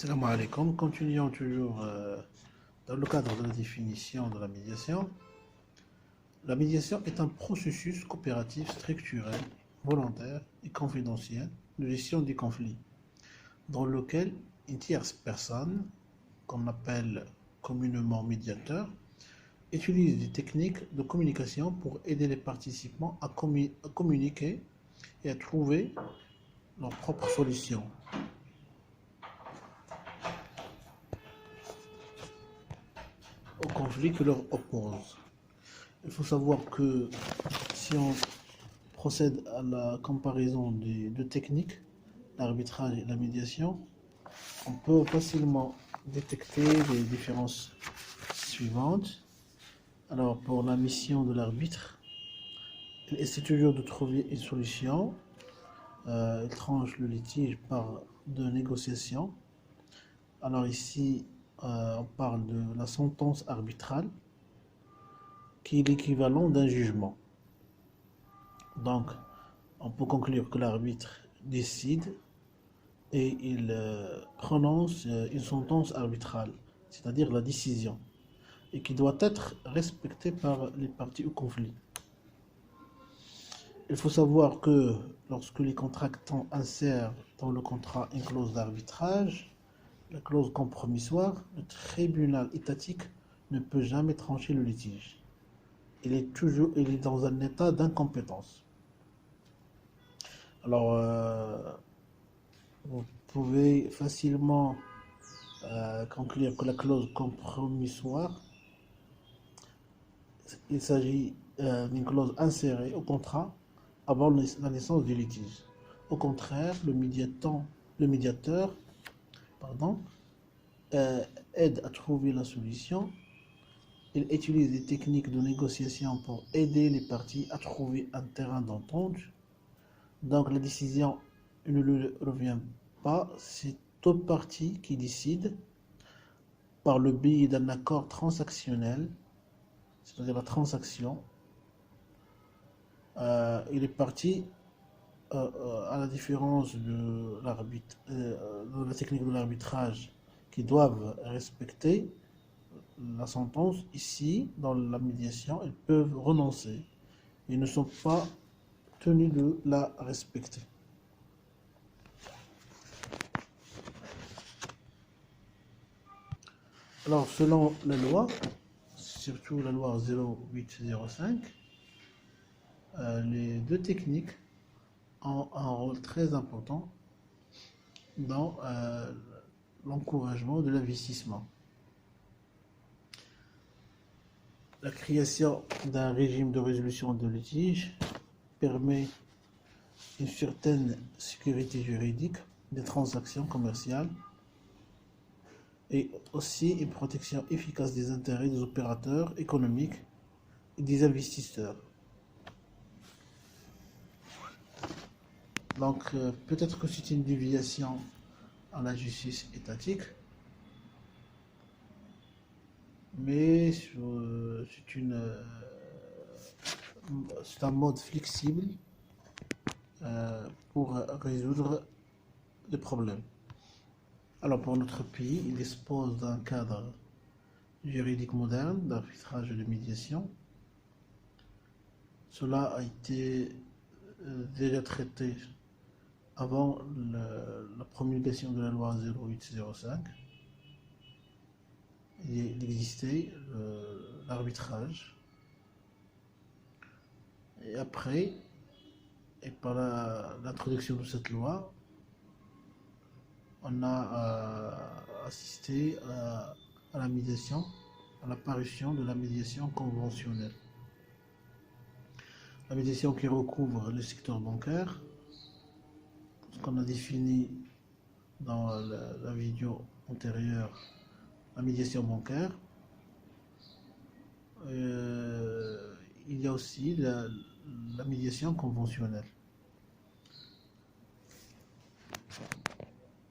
Salam alaikum. Continuons toujours dans le cadre de la définition de la médiation. La médiation est un processus coopératif structurel, volontaire et confidentiel de gestion des conflits, dans lequel une tierce personne, qu'on appelle communément médiateur, utilise des techniques de communication pour aider les participants à communiquer et à trouver leur propre solution au conflit que leur oppose. Il faut savoir que si on procède à la comparaison des deux techniques, l'arbitrage et la médiation, on peut facilement détecter les différences suivantes. Alors, pour la mission de l'arbitre, il essaie toujours de trouver une solution. Il tranche le litige par de négociations. Alors ici, on parle de la sentence arbitrale, qui est l'équivalent d'un jugement. Donc, on peut conclure que l'arbitre décide et il prononce une sentence arbitrale, c'est-à-dire la décision, et qui doit être respectée par les parties au conflit. Il faut savoir que lorsque les contractants insèrent dans le contrat une clause d'arbitrage, la clause compromissoire, le tribunal étatique ne peut jamais trancher le litige. Il est dans un état d'incompétence. Alors, vous pouvez facilement conclure que la clause compromissoire, il s'agit d'une clause insérée au contrat avant la naissance du litige. Au contraire, le médiateur aide à trouver la solution. Il utilise des techniques de négociation pour aider les parties à trouver un terrain d'entente. Donc la décision ne lui revient pas, c'est aux parties qui décident par le biais d'un accord transactionnel, c'est-à-dire la transaction. Et les parties, à la différence de la technique de l'arbitrage, qui doivent respecter la sentence, ici, dans la médiation, elles peuvent renoncer. Ils ne sont pas tenus de la respecter. Alors, selon la loi, surtout la loi 0805, les deux techniques ont un rôle très important dans l'encouragement de l'investissement. La création d'un régime de résolution de litige permet une certaine sécurité juridique des transactions commerciales et aussi une protection efficace des intérêts des opérateurs économiques et des investisseurs. Donc, peut-être que c'est une déviation à la justice étatique, mais c'est un mode flexible pour résoudre les problèmes. Alors, pour notre pays, il dispose d'un cadre juridique moderne d'arbitrage et de médiation. Cela a été déjà traité avant la promulgation de la loi 0805. Il existait l'arbitrage. Et après, et par l'introduction de cette loi, on a assisté à la médiation, à l'apparition de la médiation conventionnelle. La médiation qui recouvre le secteur bancaire, ce qu'on a défini dans la vidéo antérieure, la médiation bancaire. Il y a aussi la médiation conventionnelle.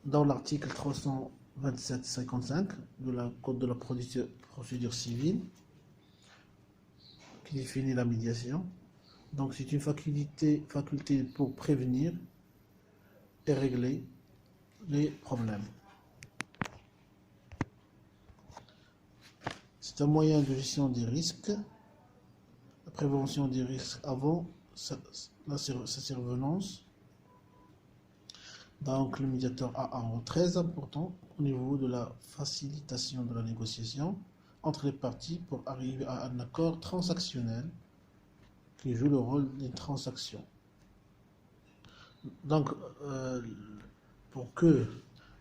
Dans l'article 327-55 de la Code de la procédure civile, qui définit la médiation, donc c'est une faculté pour prévenir et régler les problèmes. C'est un moyen de gestion des risques, la prévention des risques avant sa survenance. Donc, le médiateur a un rôle très important au niveau de la facilitation de la négociation entre les parties pour arriver à un accord transactionnel qui joue le rôle d'une transaction. Donc, pour que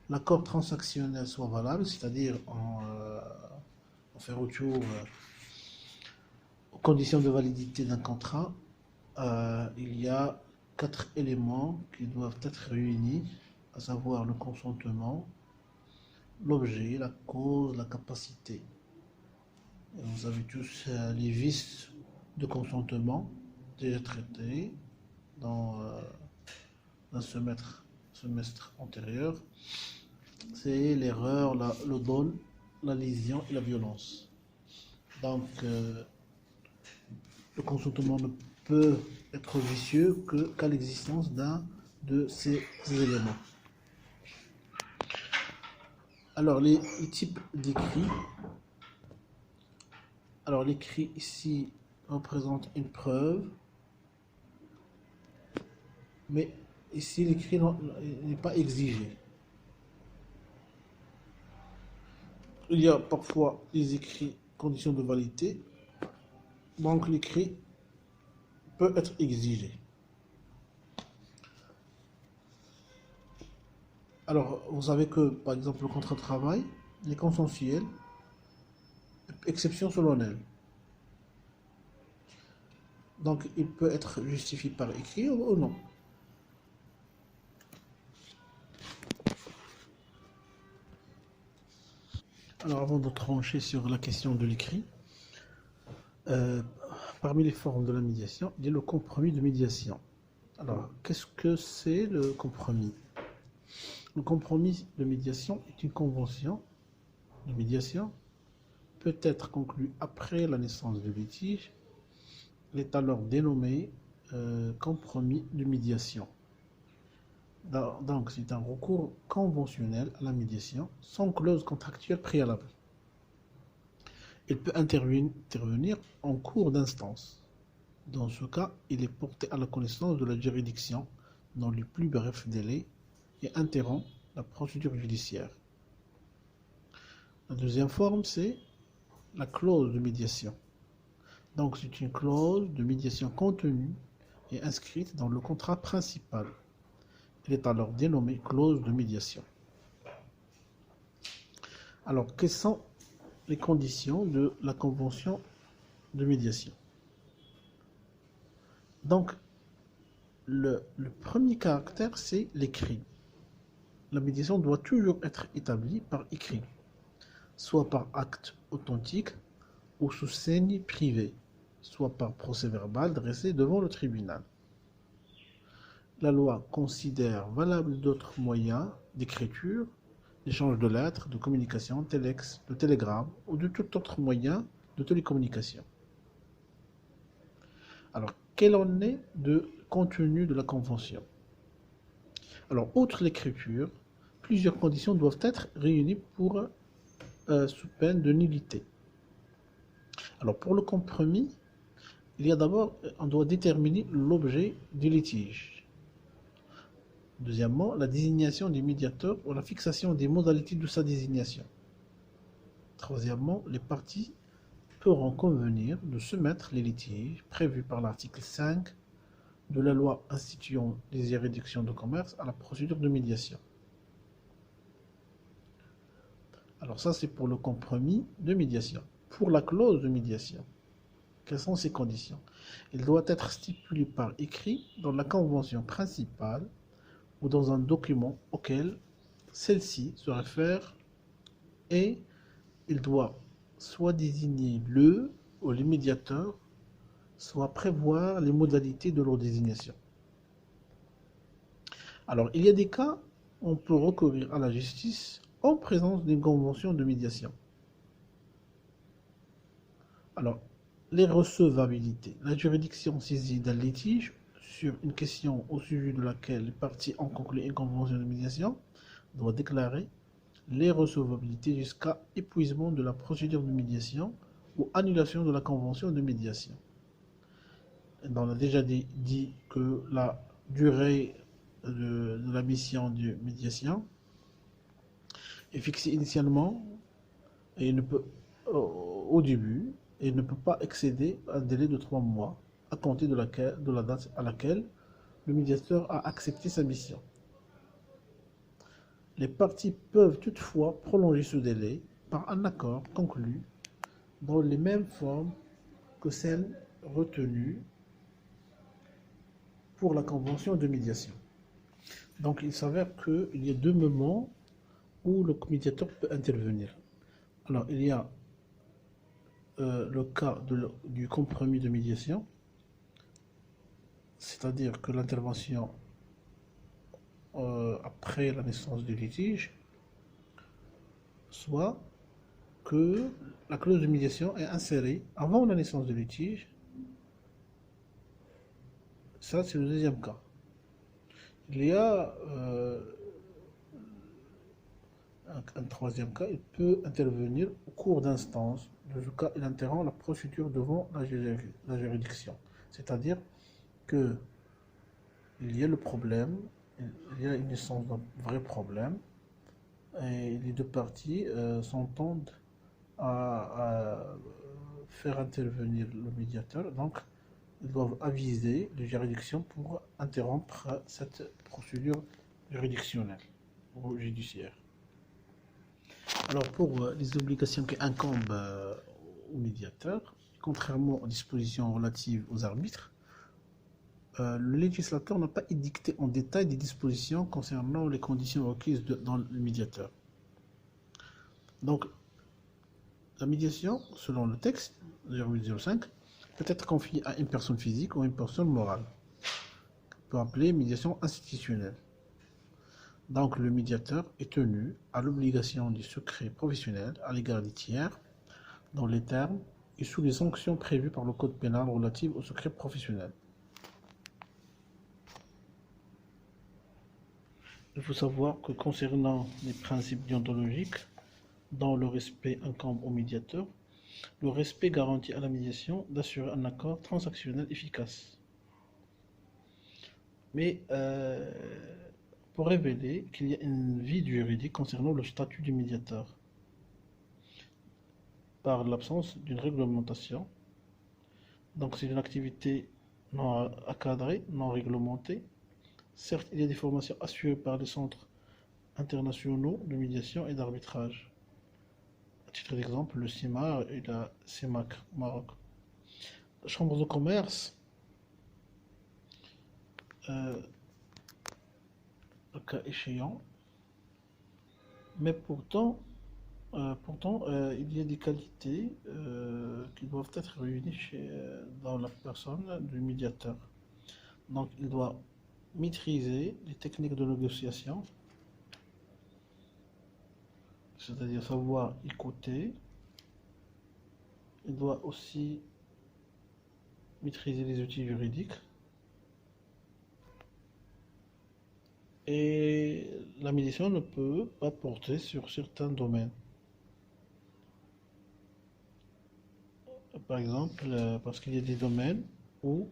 l'accord transactionnel soit valable, c'est-à-dire on fait retour aux conditions de validité d'un contrat, il y a 4 éléments qui doivent être réunis, à savoir le consentement, l'objet, la cause, la capacité. Et vous avez tous les vices de consentement déjà traités dans un semestre antérieur. C'est l'erreur, le dol, la lésion et la violence. Donc, le consentement ne peut être vicieux qu'à l'existence d'un de ces éléments. Alors, les types d'écrits. Alors, l'écrit ici représente une preuve, mais ici, l'écrit n'est pas exigé. Il y a parfois les écrits conditions de validité, donc l'écrit peut être exigé. Alors, vous savez que, par exemple, le contrat de travail est consensuel, exception solennelle. Donc, il peut être justifié par écrit ou non. Alors, avant de trancher sur la question de l'écrit, parmi les formes de la médiation, il y a le compromis de médiation. Alors, qu'est-ce que c'est le compromis? Le compromis de médiation est une convention de médiation, peut être conclue après la naissance du litige. Il est alors dénommé compromis de médiation. Donc, c'est un recours conventionnel à la médiation sans clause contractuelle préalable. Il peut intervenir en cours d'instance. Dans ce cas, il est porté à la connaissance de la juridiction dans les plus brefs délais et interrompt la procédure judiciaire. La deuxième forme, c'est la clause de médiation. Donc, c'est une clause de médiation contenue et inscrite dans le contrat principal. Elle est alors dénommée clause de médiation. Alors, quelles sont les conditions de la convention de médiation? Donc, le premier caractère, c'est l'écrit. La médiation doit toujours être établie par écrit, soit par acte authentique ou sous signe privé, soit par procès-verbal dressé devant le tribunal. La loi considère valables d'autres moyens d'écriture, d'échange de lettres, de communication, telex, de télégramme ou de tout autre moyen de télécommunication. Alors, quel en est le contenu de la convention? Alors, outre l'écriture, plusieurs conditions doivent être réunies sous peine de nullité. Alors, pour le compromis, il y a d'abord, on doit déterminer l'objet du litige. Deuxièmement, la désignation du médiateur ou la fixation des modalités de sa désignation. Troisièmement, les parties pourront convenir de soumettre les litiges prévus par l'article 5 de la loi instituant les juridictions de commerce à la procédure de médiation. Alors ça, c'est pour le compromis de médiation. Pour la clause de médiation, quelles sont ses conditions? Il doit être stipulé par écrit dans la convention principale ou dans un document auquel celle-ci se réfère, et il doit soit désigner le ou les médiateurs, soit prévoir les modalités de leur désignation. Alors, il y a des cas où on peut recourir à la justice en présence d'une convention de médiation. Alors, les recevabilités. La juridiction saisie d'un litige sur une question au sujet de laquelle les parties ont conclu une convention de médiation doit déclarer l'irrecevabilité jusqu'à épuisement de la procédure de médiation ou annulation de la convention de médiation. On a déjà dit que la durée de la mission de médiation est fixée initialement et ne peut, au début et ne peut pas excéder un délai de 3 mois à compter de la date à laquelle le médiateur a accepté sa mission. Les parties peuvent toutefois prolonger ce délai par un accord conclu dans les mêmes formes que celles retenues pour la convention de médiation. Donc il s'avère qu'il y a deux moments où le médiateur peut intervenir. Alors il y a le cas du compromis de médiation, c'est-à-dire que l'intervention après la naissance du litige, soit que la clause de médiation est insérée avant la naissance du litige. Ça, c'est le deuxième cas. Il y a un troisième cas, il peut intervenir au cours d'instance. Dans ce cas, il interrompt la procédure devant la juridiction. C'est-à-dire que il y a le problème, il y a une naissance d'un vrai problème, et les deux parties s'entendent à faire intervenir le médiateur. Donc, ils doivent aviser les juridictions pour interrompre cette procédure juridictionnelle ou judiciaire. Alors, pour les obligations qui incombent au médiateur, contrairement aux dispositions relatives aux arbitres, le législateur n'a pas édicté en détail des dispositions concernant les conditions requises dans le médiateur. Donc, la médiation, selon le texte 0805, peut être confiée à une personne physique ou à une personne morale. On peut appeler médiation institutionnelle. Donc, le médiateur est tenu à l'obligation du secret professionnel à l'égard des tiers, dans les termes et sous les sanctions prévues par le code pénal relatif au secret professionnel. Il faut savoir que concernant les principes déontologiques, dont le respect incombe au médiateur, le respect garantit à la médiation d'assurer un accord transactionnel efficace. Mais pour révéler qu'il y a une vide juridique concernant le statut du médiateur, par l'absence d'une réglementation. Donc c'est une activité non encadrée, non réglementée. Certes, il y a des formations assurées par les centres internationaux de médiation et d'arbitrage. À titre d'exemple, le CIMAR et la CEMAC au Maroc. La Chambre de commerce, le cas échéant, mais pourtant, il y a des qualités qui doivent être réunies dans la personne du médiateur. Donc, il doit maîtriser les techniques de négociation, c'est-à-dire savoir écouter. Il doit aussi maîtriser les outils juridiques. Et la médiation ne peut pas porter sur certains domaines. Par exemple, parce qu'il y a des domaines où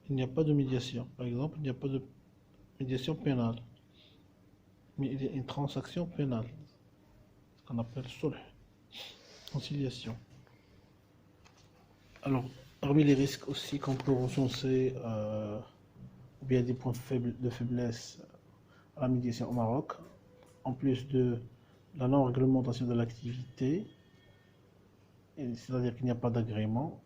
il n'y a pas de médiation. Par exemple, il n'y a pas de médiation pénale, mais il y a une transaction pénale, ce qu'on appelle sulh, conciliation. Alors, parmi les risques aussi qu'on peut recenser, ou bien des points de faiblesse à la médiation au Maroc, en plus de la non-réglementation de l'activité, c'est-à-dire qu'il n'y a pas d'agrément,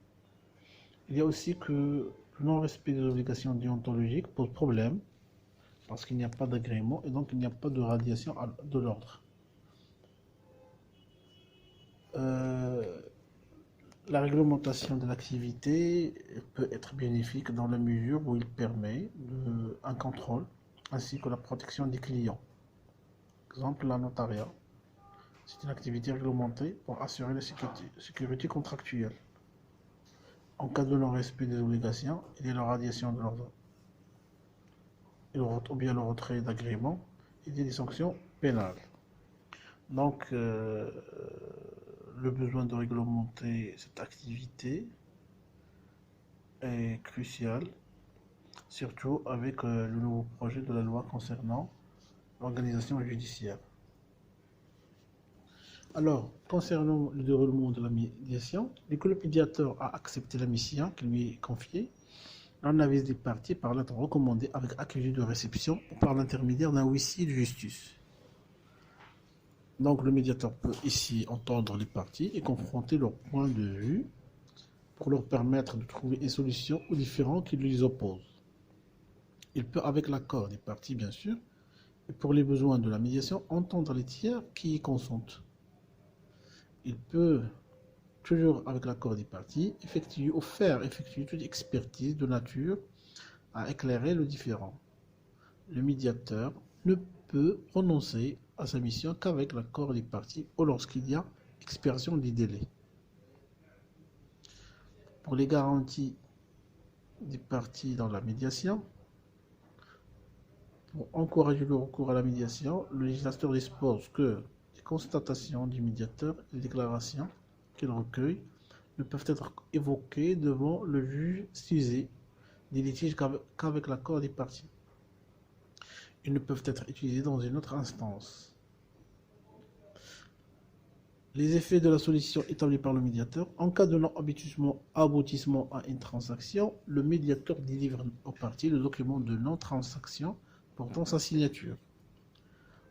il y a aussi que le non-respect des obligations déontologiques pose problème, parce qu'il n'y a pas d'agrément et donc il n'y a pas de radiation de l'ordre. La réglementation de l'activité peut être bénéfique dans la mesure où il permet un contrôle ainsi que la protection des clients. Par exemple, la notariat, c'est une activité réglementée pour assurer la sécurité contractuelle. En cas de non-respect des obligations, il y a la radiation de l'ordre ou bien le retrait d'agrément, il y a des sanctions pénales. Donc, le besoin de réglementer cette activité est crucial, surtout avec le nouveau projet de la loi concernant l'organisation judiciaire. Alors, concernant le déroulement de la médiation, dès que le médiateur a accepté la mission qui lui est confiée, on avise des parties par lettre recommandée avec accusé de réception ou par l'intermédiaire d'un huissier de justice. Donc, le médiateur peut ici entendre les parties et confronter leurs points de vue pour leur permettre de trouver une solution aux différends qui les opposent. Il peut, avec l'accord des parties bien sûr, et pour les besoins de la médiation, entendre les tiers qui y consentent. Il peut, toujours avec l'accord des parties, effectuer ou faire effectuer toute expertise de nature à éclairer le différend. Le médiateur ne peut renoncer à sa mission qu'avec l'accord des parties ou lorsqu'il y a expiration des délais. Pour les garanties des parties dans la médiation, pour encourager le recours à la médiation, le législateur dispose que les constatations du médiateur et les déclarations qu'il recueille ne peuvent être évoquées devant le juge susé des litiges qu'avec l'accord des parties. Ils ne peuvent être utilisés dans une autre instance. Les effets de la solution établie par le médiateur. En cas de non-aboutissement à une transaction, le médiateur délivre aux parties le document de non-transaction portant sa signature.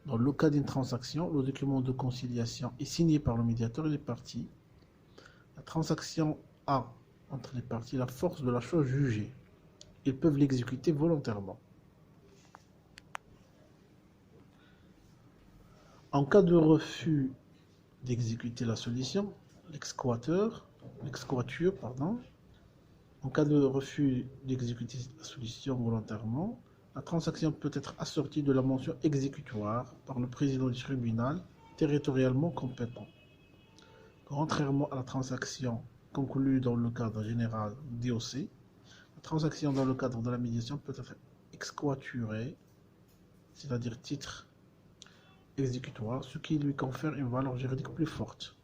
Dans le cas d'une transaction, le document de conciliation est signé par le médiateur et les parties. La transaction a entre les parties la force de la chose jugée. Ils peuvent l'exécuter volontairement. En cas de refus d'exécuter la solution, l'exequatur, en cas de refus d'exécuter la solution volontairement, la transaction peut être assortie de la mention exécutoire par le président du tribunal territorialement compétent. Contrairement à la transaction conclue dans le cadre général DOC, la transaction dans le cadre de la médiation peut être exquaturée, c'est-à-dire titre exécutoire, ce qui lui confère une valeur juridique plus forte.